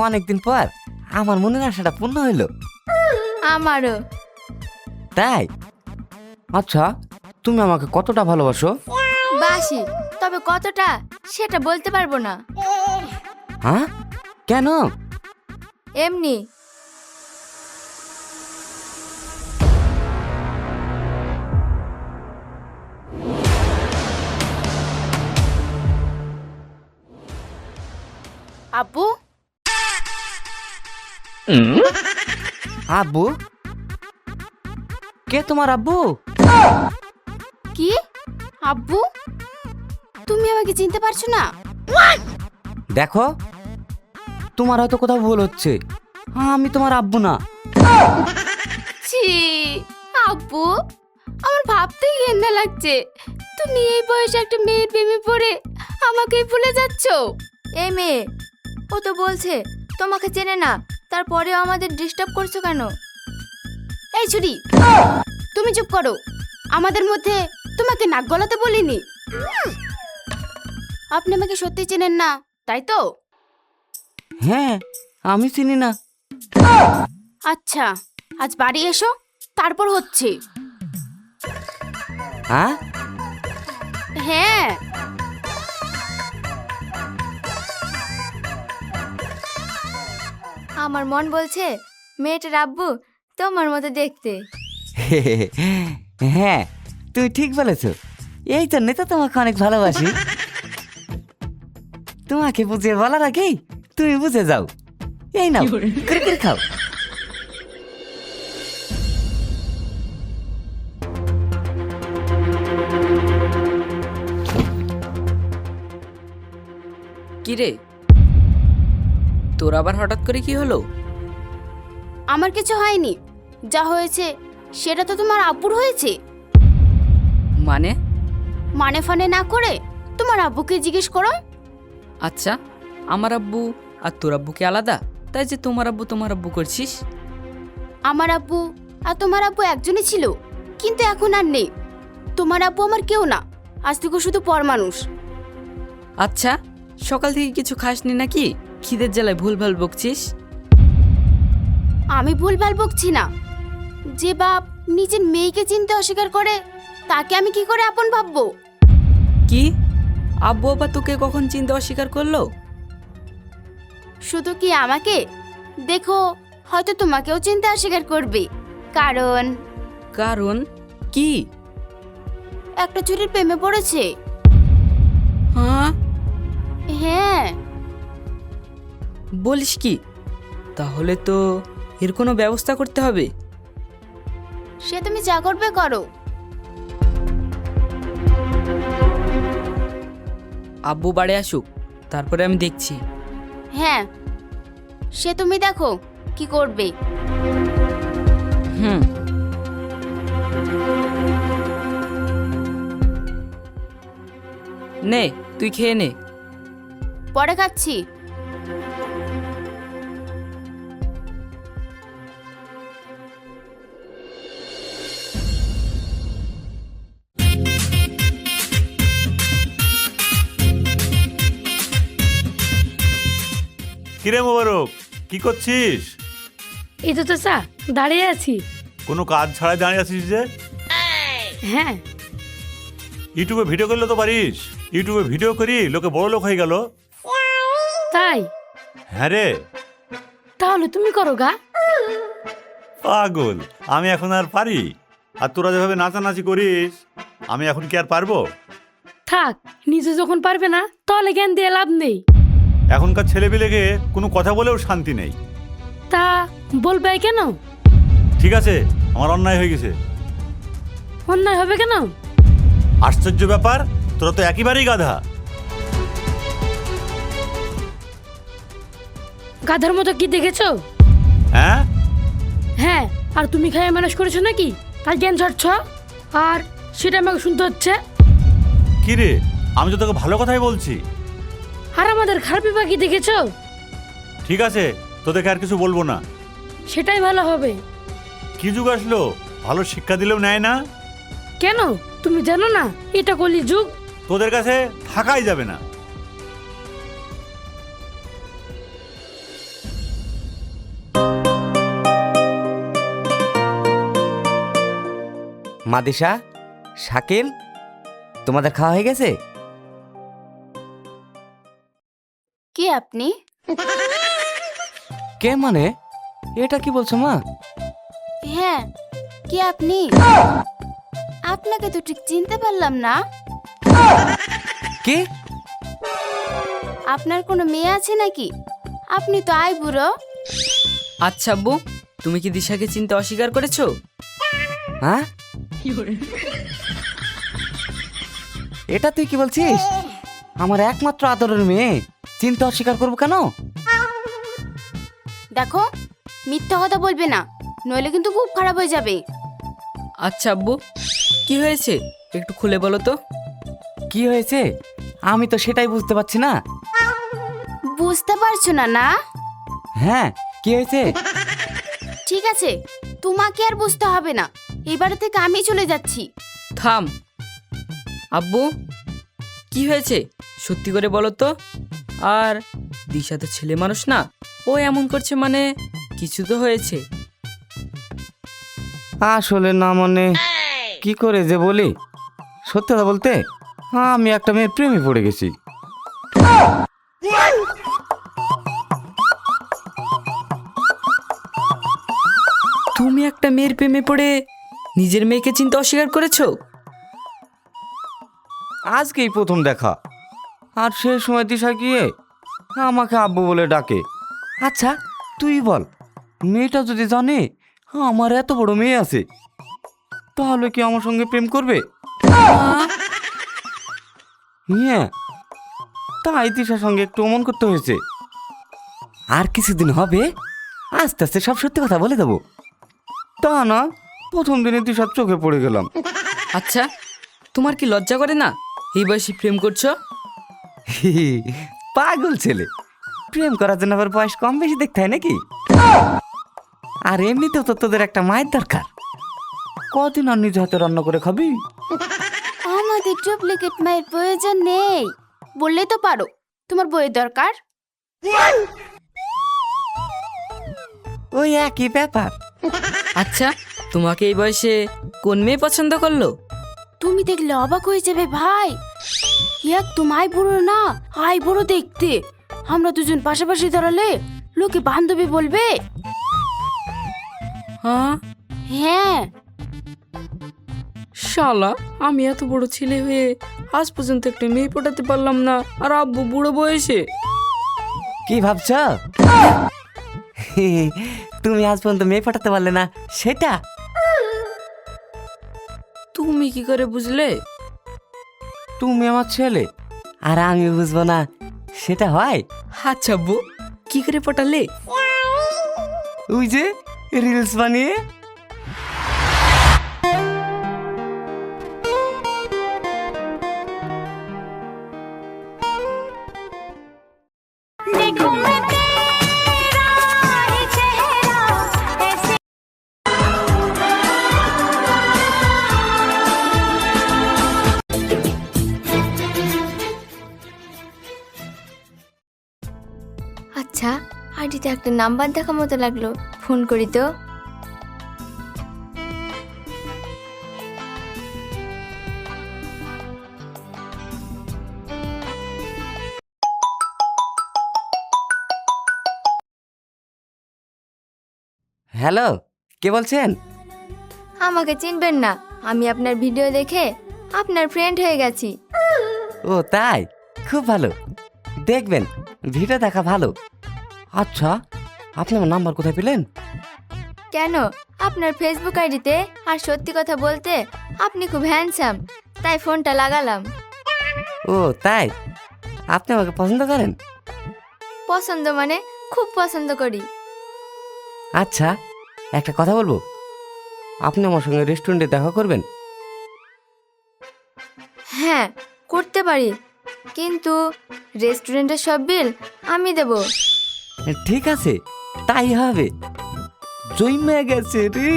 অনেকদিন পর আমার মনের আশাটা পূর্ণ হইলো। আমারও। তাই? আচ্ছা, তুমি আমাকে কতটা ভালোবাসো? বাসি, তবে কতটা সেটা বলতে পারবো না। হ্যাঁ, কেন? এমনি। আব্বু, আব্বু? কে তোমার আব্বু? কি? আব্বু, তুমি আমাকে চিনতে পারছো না? দেখো, তোমার হয়তো কোথাও ভুল হচ্ছে। আমি তোমার আব্বু না। ছি, আব্বু, আমার ভাবতেই ঘেন্না লাগছে। তুমি এই বয়সে একটা মেয়ের প্রেমে পড়ে আমাকেই ভুলে যাচ্ছ। এই মেয়ে, ও তো বলছে তোমাকে চেনে না, তারপরেও আমাদের ডিস্টার্ব করছো কেন? এই ছুরি, তুমি চুপ করো। আমাদের মধ্যে তোমাকে নাক গলাতে বলিনি। আপনি আমাকে সত্যি চেনেন না, তাই তো? হ্যাঁ, আমি চিনি না। আচ্ছা, আজ বাড়ি এসো, তারপর হচ্ছে। হ্যাঁ? হ্যাঁ। আমার মন বলছে মেয়েটার আব্বু তোমার মতো দেখতে। হ্যাঁ, তুমি ঠিক বলেছো। এই জন্য তো তোমাকে অনেক ভালোবাসি। তোমাকে বুঝিয়ে বলার আগেই তুমি বুঝে যাও। এই নাও, করে খাও। কি রে, তোর আবার হঠাৎ করে কি হলো? আমার কিছু হয়নি, যা হয়েছে সেটা তো তোমার আব্বুর হয়েছে। মানে? মানে ফানে না করে তোমার আব্বুকে জিজ্ঞেস করো। আচ্ছা, আমার আব্বু আর তোর আব্বু কি আলাদা, তাই যে তোমার আব্বু করছিস? আমার আব্বু আর তোমার আব্বু একজনই ছিল, কিন্তু এখন আর নেই। তোমার আব্বু আমার কেউ না, আজ থেকে শুধু পর মানুষ। আচ্ছা, সকাল থেকে কিছু খাসনি নাকি? খিদের জ্বালায় ভুলভাল বকছিস। আমি ভুলভাল বকছি না। যে বাপ নিজের মেয়েকে চিনতে অস্বীকার করে, তাকে আমি কি করে আপন ভাববো? কি? আব্বু আবার তোকে কখন চিনতে অস্বীকার করলো? শুধু কি আমাকে, দেখো হয়তো তোমাকেও চিনতে অস্বীকার করবে। কারণ কারণ কি? একটা চুরির প্রেমে পড়েছে। হ্যাঁ? হ্যাঁ। বলিস কি? তাহলে তো এর কোনো ব্যবস্থা করতে হবে। সে তুমি যা করবে করো। আব্বু বাড়ি আসুক, তারপরে আমি দেখছি। হ্যাঁ, সে তুমি দেখো কি করবে। হুম। নে, তুই খেয়ে নে। পরে খাচ্ছি। কিরে মোবারক, কি করছিস? এই তো চাচা দাঁড়িয়ে আছি। কোনো কাজ ছাড়াই দাঁড়িয়ে আছিস যে? হ্যাঁ, ইউটিউবে ভিডিও করলে তো পারিস। ইউটিউবে ভিডিও করি লোকে বড় লোক হয়ে গেল। তাই? হ্যাঁ রে তাহলে তুমি করো গা। পাগল, আমি এখন আর পারি? আর তোরা যেভাবে নাচানাচি করিস, আমি এখন কি আর পারবো? থাক, নিজে যখন পারবে না তাহলে জ্ঞান দিয়ে লাভ নেই। এখনকার ছেলেপিলেকে কোনো কথা বলেও শান্তি নেই। তা বলবে কেন? ঠিক আছে, আমার অন্যায় হয়ে গেছে। অন্যায় হবে কেন? আশ্চর্য ব্যাপার, তোরা তো একেবারেই গাধা। গাধার মতো কি দেখেছো? হ্যাঁ? হ্যাঁ, আর তুমি খাইয়ে মানুষ করেছো নাকি? তাই জ্ঞান ঝাড়ছ, আর সেটা আমাকে শুনতে হচ্ছে। কি রে, আমি তো তোকে ভালো কথাই বলছি। আর আমাদের খারাপই বা কি দেখেছো? ঠিক আছে, তোদেরকে আর কিছু বলবো না। সেটাই ভালো হবে। কি যুগ আসলো, ভালো শিক্ষা দিলেও নেয় না। কেন, তুমি জানো না এটা কলি যুগ? তোদের কাছে থাকাই যাবে না। মাদিশা, শাকিল, তোমাদের খাওয়া হয়ে গেছে? কি আপনি? কে মানে? এটা কি বলছো মা? হ্যাঁ, কি আপনি? আপনাকে তো ঠিক চিনতে পারলাম না। কি? আপনার কোনো মেয়ে আছে নাকি? আপনি তো বুড়ো। আচ্ছা আব্বু, তুমি কি দিশাকে চিনতে অস্বীকার করেছো? হ্যাঁ, এটা তুই কি বলছিস? আমার একমাত্র আদরের মেয়ে চিনতে অস্বীকার করবো কেন? দেখো, মিথ্যা কথা বলবে না, নইলে কিন্তু খুব খারাপ হয়ে যাবে। আচ্ছা আব্বু, কি হয়েছে একটু খুলে বলো তো। কি হয়েছে আমি তো সেটাই বুঝতে পারছি না। বুঝতে পারছো না না? হ্যাঁ, কি হয়েছে? ঠিক আছে, তোমাকে আর বুঝতে হবে না, এবারে থেকে আমি চলে যাচ্ছি। থাম। আব্বু, কি হয়েছে সত্যি করে বলো তো। আর দিশা তো ছেলে মানুষ না, ও এমন করছে মানে কিছু তো হয়েছে। আসলে না মানে কি করে যে বলি, সত্যি কথা বলতে আমি একটা মেয়ের প্রেমে পড়ে গেছি। তুমি একটা মেয়ের প্রেমে পড়ে নিজের মেয়েকে চিনতে অস্বীকার করেছো? আজকেই প্রথম দেখা, আর সেই সময় দিশা গিয়ে আমাকে আব্বু বলে ডাকে। আচ্ছা তুই বল, মেয়েটা যদি জানে আমার এত বড় মেয়ে আছে, তাহলে কি আমার সঙ্গে প্রেম করবে? হ্যাঁ, তাই দিশার সঙ্গে একটু অমন করতে হয়েছে। আর কিছুদিন হবে, আস্তে আস্তে সব সত্যি কথা বলে দেবো। তা না, প্রথম দিনে দিশার চোখে পড়ে গেলাম। আচ্ছা, তোমার কি লজ্জা করে না এই বয়সে প্রেম করছো? পাগল ছেলে, প্রেম করার জন্য আবার বয়স কম বেশি দেখতে হয় নাকি? আর এমনিতেও তো তোদের একটা মায়ের দরকার। কদিন আর নিজে হাতে রান্না করে খাবি? আমাদের ডুপ্লিকেট মায়ের প্রয়োজন নেই, বললে তো পারো তোমার বইয়ের দরকার। ওই একই ব্যাপার। আচ্ছা, তোমাকে এই বয়সে কোন মেয়ে পছন্দ করলো? তুমি দেখলে অবাক হয়ে যাবে ভাই, এক তো মাই বুড়ো না, আই বুড়ো দেখতে। আমরা দুজন পাশাপাশি দাঁড়ালে লোকে বান্ধবী বলবে। হ্যাঁ, হ্যাঁ, শালা, আমি এত বড় ছেলে হয়ে আজ পর্যন্ত একটা মেয়ে পটাতে পারলাম না, আর আব্বু বুড়ো বয়সে। কি ভাবছ? তুমি আজ পর্যন্ত মেয়ে পাঠাতে পারলে না সেটা? তুমি কি করে বুঝলে? তুমি আমার ছেলে আর আমি বুঝবো না সেটা হয়? আচ্ছা আব্বু, কি করে পটালে? ওই যে রিলস বানিয়ে। আচ্ছা, আইডিতে একটা নাম্বার দেখা মতো লাগলো, ফোন করি তো। হ্যালো, কে বলছেন? আমাকে চিনবেন না, আমি আপনার ভিডিও দেখে আপনার ফ্রেন্ড হয়ে গেছি। ও তাই, খুব ভালো। দেখবেন ভিডিও দেখা ভালো। আচ্ছা, আপনি আমার নাম্বার কোথায় পেলেন? কেন, আপনার ফেসবুক আইডিতে। আর সত্যি কথা বলতে আপনি খুব হ্যান্ডসাম, তাই ফোনটা লাগালাম। ও তাই, আপনি আমাকে পছন্দ করেন? পছন্দ মানে খুব পছন্দ করি। আচ্ছা, একটা কথা বলবো, আপনি আমার সঙ্গে রেস্টুরেন্টে দেখা করবেন? হ্যাঁ, করতে পারি, কিন্তু রেস্টুরেন্টের সব বিল আমি দেব। ঠিক আছে, তাই হবে। জমে গেছে রে।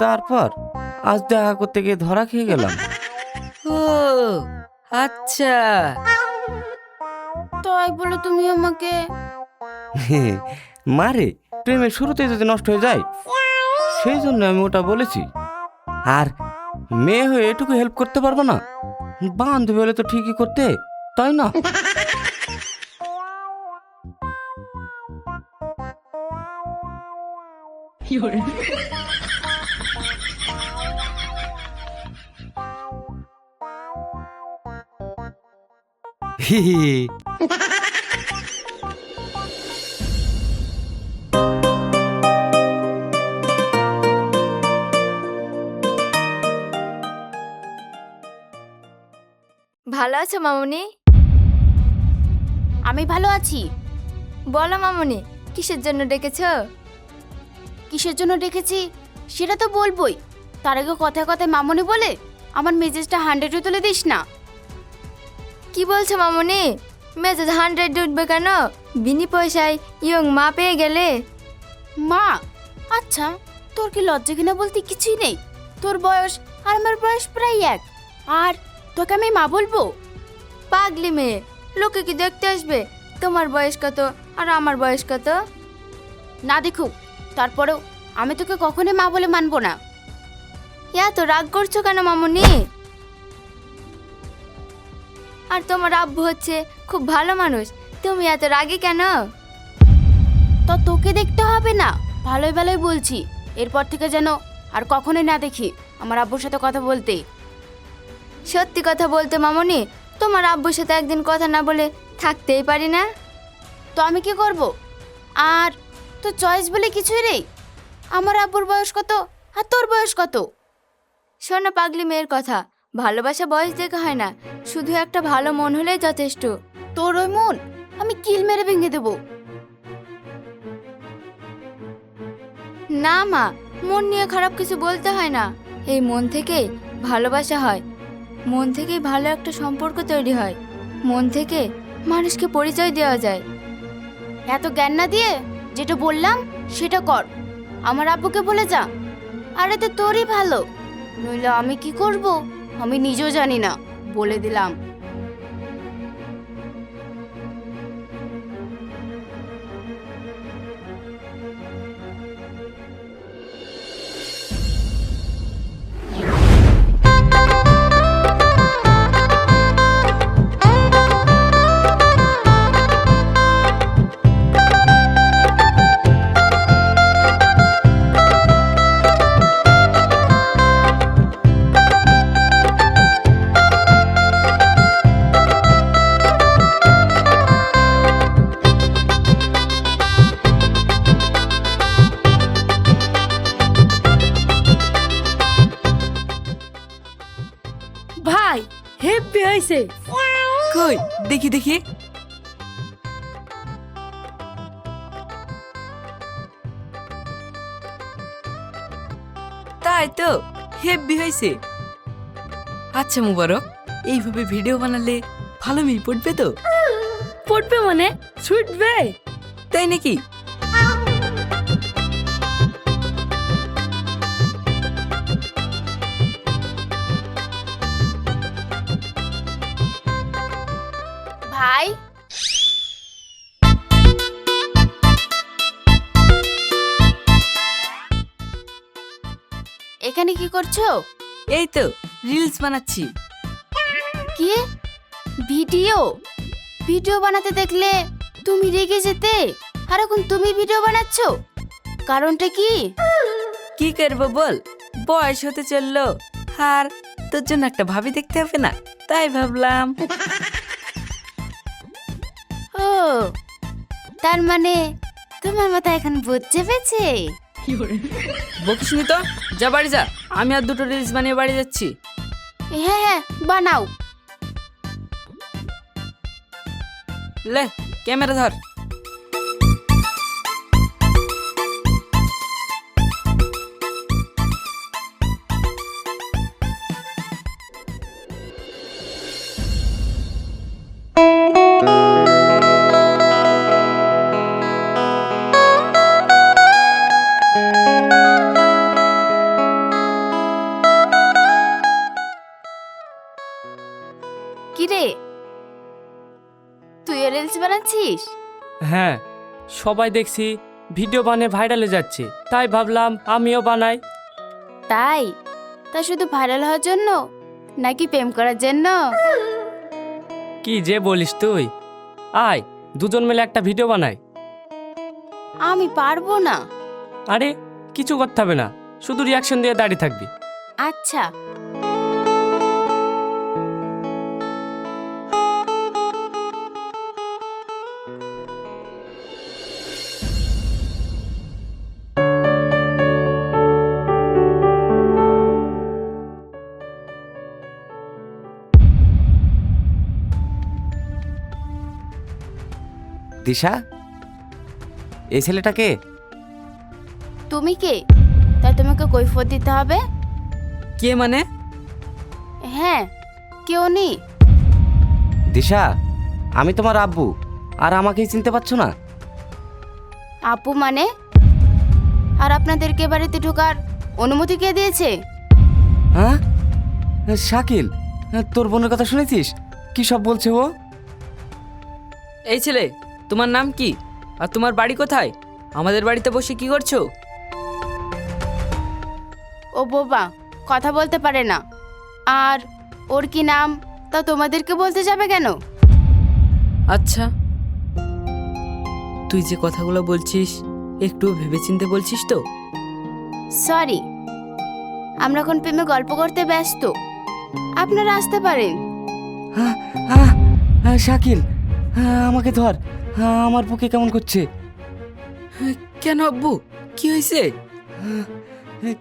তারপর আজ দেখা করতে গিয়ে ধরা খেয়ে গেলাম। ও আচ্ছা, তাই বলে তুমি আমাকে মারে প্রেমের শুরুতেই যদি নষ্ট হয়ে যায় সেই জন্য আমি ওটা বলেছি। আর মেয়ে হয়ে এটুকু হেল্প করতে পারবো না? বান্ধবী হলে তো ঠিকই করতে, তাই না? হি হি হি। ভালো আছো মামুনি? আমি ভালো আছি। বলো মামুনি, কিসের জন্য ডেকেছো? কিসের জন্য ডেকেছি সেটা তো বলবোই, তার আগে কথায় কথায় মামুনি বলে আমার মেজাজটা 100-এ তুলে দিস না। কি বলছো মামুনি? মেজাজ 100 উঠবে কেন? বিনি পয়সায় ইয়ং মা পেয়ে গেলে। মা? আচ্ছা, তোর কি লজ্জা কিনা বলতে কিছুই নেই? তোর বয়স আর আমার বয়স প্রায় এক, আর তোকে আমি মা বলবো? পাগলি মেয়ে, লোকে কি দেখতে আসবে তোমার বয়স কত আর আমার বয়স কত? না দেখুক, তারপরেও আমি তোকে কখনোই মা বলে মানবো না। এত রাগ করছো কেন মামুনি? আর তোমার আব্বু হচ্ছে খুব ভালো মানুষ, তুমি এত রাগী কেন? তো তোকে দেখতে হবে না, ভালোই ভালোই বলছি। এরপর থেকে যেন আর কখনোই না দেখি আমার আব্বুর সাথে কথা বলতে। সত্যি কথা বলতে মামুনি, তোমার আব্বুর সাথে একদিন কথা না বলে থাকতেই পারি না। তো আমি কি করব? আর তো চয়েস বলে কিছুই নেই। আমার আব্বুর বয়স কত আর তোর বয়স কত? শোনো পাগলি মেয়ের কথা, ভালোবাসা বয়স দেখে হয় না, শুধু একটা ভালো মন হলেই যথেষ্ট। তোর ওই মন আমি কিল মেরে ভেঙে দেব। না মা, মন নিয়ে খারাপ কিছু বলতে হয় না। এই মন থেকেই ভালোবাসা হয়, মন থেকেই ভালো একটা সম্পর্ক তৈরি হয়, মন থেকে মানুষকে পরিচয় দেওয়া যায়। এত জ্ঞান না দিয়ে যেটা বললাম সেটা কর, আমার আব্বুকে বলে যা। আরে তো তোরই ভালো, নইলে আমি কি করব আমি নিজেও জানি না, বলে দিলাম। ভাই হেব্বি হয়েছে। কই দেখি দেখি। তাই তো, হেব্বি হয়েছে। আচ্ছা মুবারক, এইভাবে ভিডিও বানালে ভালো মিল পড়বে তো? পড়বে মানে ছুটবে। তাই নাকি? ভাই, এখানে কি করছো? এই তো রিলস বানাচ্ছি। কি ভিডিও? ভিডিও বানাতে দেখলে তুমি রেগে যেতে, আর এখন তুমি ভিডিও বানাচ্ছো, কারণটা কি? কি করবো বল, বয়স হতে চললো, আর তোর জন্য একটা ভাবি দেখতে হবে না, তাই ভাবলাম। ও, তার মানে তোমার মাথায় এখন বুঝ চেপেছে। বকিসনি তো, যা বাড়ি যা, আমি আর দুটো রিলস বানিয়ে বাড়ি যাচ্ছি। হ্যাঁ হ্যাঁ বানাও। লে ক্যামেরা ধর। বানাচ্ছিস? হ্যাঁ, সবাই দেখছি ভিডিও বানিয়ে ভাইরালে যাচ্ছে, তাই ভাবলাম আমিও বানাই। তাই? তা শুধু ভাইরাল হওয়ার জন্য নাকি প্রেম করার জন্য? কি যে বলিস তুই, আয় দুজন মিলে একটা ভিডিও বানাই। আমি পারবো না। আরে কিছু করতে হবে না, শুধু রিয়াকশন দিয়ে দাঁড়িয়ে থাকবি। আচ্ছা। দিশা, এই ছেলেটাকে? তুমি কে? তাই তোমাকে কৈফিয়ত দিতে হবে? কে মানে? হ্যাঁ, কেউ নেই। দিশা, আমি তোমার আব্বু, আর আমাকেই চিনতে পারছো না? আপু মানে? আর আপনাদেরকে বাড়িতে ঢোকার অনুমতি কে দিয়েছে? হ্যাঁ শাকিল, তোর বোনের কথা শুনেছিস? কি সব বলছে ও? এই ছেলে, তোমার নাম কি আর তোমার বাড়ি কোথায়? আমাদের বাড়িতে বসে কি করছো? ও বোবা, কথা বলতে পারে না। আর ওর কি নাম তা তোমাদেরকে বলতে যাবে কেন? আচ্ছা, তুই যে কথাগুলো বলছিস একটু ভেবেচিন্তে বলছিস তো? সরি, আমরা এখন প্রেমে গল্প করতে ব্যস্ত। আপনারা আসতে পারেন। শাকিল, আমাকে ধর, আমার বুকে কেমন করছে। কেন আব্বু, কি হয়েছে?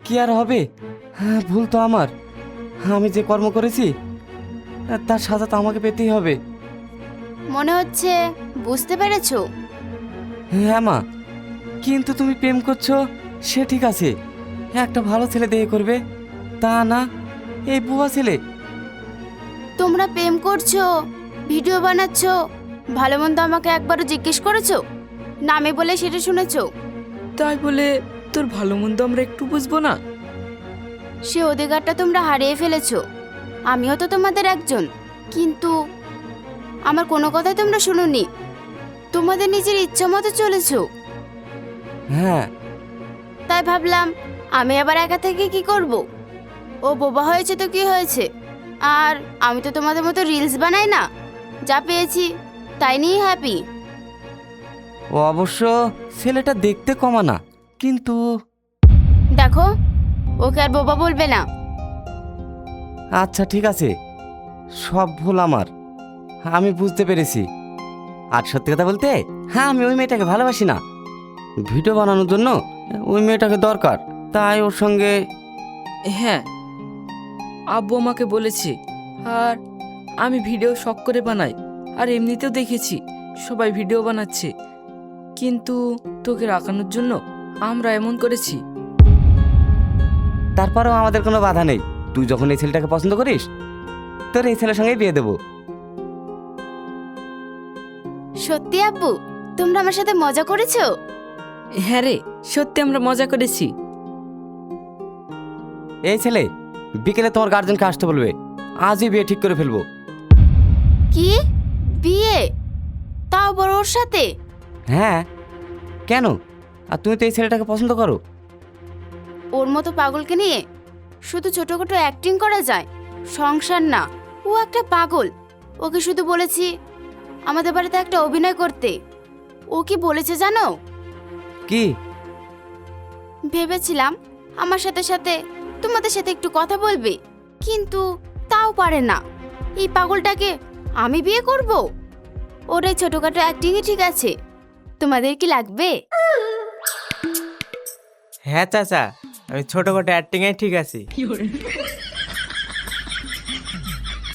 কি আর হবে, ভুল তো আমার। আমি যে কর্ম করেছি তার সাজা তো আমাকে পেতেই হবে। মনে হচ্ছে বুঝতে পেরেছো। হ্যাঁ মা, কিন্তু তুমি প্রেম করছো সে ঠিক আছে, একটা ভালো ছেলে দেখে করবে, তা না এই বুয়া ছেলে। তোমরা প্রেম করছো, ভিডিও বানাচ্ছো, ভালো মন্দ আমাকে একবারও জিজ্ঞেস করেছো? নামে বলে সেটা শুনেছো? তাই বলে তোর ভালো মন্দ আমরা একটু বুঝবো না? সে অধিকারটা তোমরা হারিয়ে ফেলেছো। আমিও তো তোমাদের একজন, কিন্তু আমার কোনো কথাই তোমরা শুনোনি। তোমাদের নিজের ইচ্ছা মতো চলেছো। হ্যাঁ, তাই ভাবলাম আমি আবার একা থেকে কি করব। ও বোবা হয়েছে তো কি হয়েছে, আর আমি তো তোমাদের মতো রিলস বানাই না। যা পেয়েছি তাই নিয়ে হ্যাপি। ও অবশ্য ছেলেটা দেখতে কমা না, কিন্তু দেখো, ওকে আর বোবা বলবে না। আচ্ছা ঠিক আছে, সব ভুল আমার, আমি বুঝতে পেরেছি। আর সত্যি কথা বলতে, হ্যাঁ আমি ওই মেয়েটাকে ভালোবাসি না। ভিডিও বানানোর জন্য ওই মেয়েটাকে দরকার, তাই ওর সঙ্গে। হ্যাঁ, আব্বু আমাকে বলেছে, আর আমি ভিডিও শখ করে বানাই, আর এমনিতেও দেখেছি সবাই ভিডিও বানাচ্ছে, কিন্তু তোকে রাখানোর জন্য আমরা এমন করেছি। তারপরেও আমাদের কোনো বাধা নেই। তুই যখন এই ছেলেটাকে পছন্দ করিস, তোর এই ছেলের সঙ্গেই বিয়ে দেবো। সত্যি আব্বু, তোমরা আমার সাথে মজা করেছো? হ্যাঁ রে, সত্যি আমরা মজা করেছি। এই ছেলে, বিকেলে তোমার গার্জেনকে আসতে বলবে, আজই বিয়ে ঠিক করে ফেলবো। কি বিয়ে? তাও বড় ওর সাথে? হ্যাঁ, কেন? আর তুমি তো এই ছেলেটাকে পছন্দ করো। ওর মতো পাগলকে নিয়ে শুধু ছোটখাটো অ্যাক্টিং করা যায়, সংসার না। ও একটা পাগল। ওকে শুধু বলেছি আমাদের বাড়িতে একটা অভিনয় করতে। ও কি বলেছে জানো? কি? ভেবেছিলাম আমার সাথে সাথে তোমাদের সাথে একটু কথা বলবে, কিন্তু তাও পারে না। এই পাগলটাকে আমি বিয়ে করব? ওর এই ছোটখাটো অ্যাক্টিংই ঠিক আছে। তোমাদের কি লাগবে? হ্যাঁ চাচা, আমি ছোটখাটো অ্যাক্টিংয়ে ঠিক আছি।